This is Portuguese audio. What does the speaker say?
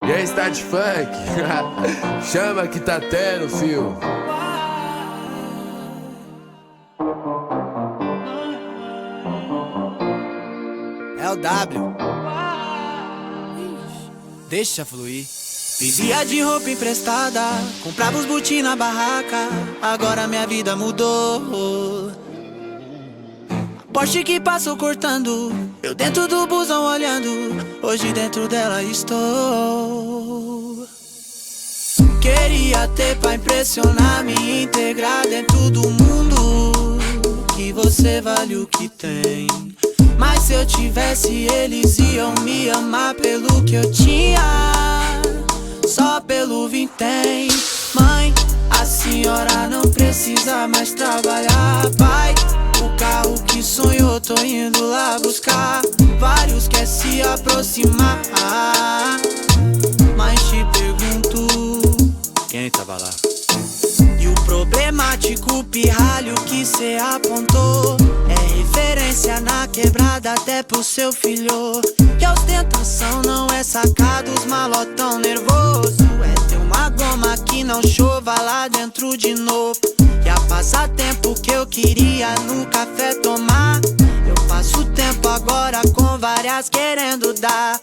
E aí, Start Funk? Chama que tá tendo, fio. É o W. Deixa fluir. Vivia de roupa emprestada, comprava os buti na barraca. Agora minha vida mudou. Porsche que passou cortando, eu dentro do busão olhando. Hoje dentro dela estou. Queria ter pra impressionar, me integrar dentro do mundo. Que você vale o que tem. Mas se eu tivesse, eles iam me amar pelo que eu tinha, só pelo vintém. Mãe, a senhora não precisa mais trabalhar. Pai, o carro que sonhou, tô indo lá buscar. Vários quer se aproximar, mas te pergunto, quem tava lá? E o problemático pirralho que cê apontou é referência na quebrada até pro seu filho. Que a ostentação não é sacar dos malotão nervoso, é ter uma goma que não chova lá dentro de novo. E a passatempo que eu queria no café tomar, eu passo tempo agora com várias querendo dar.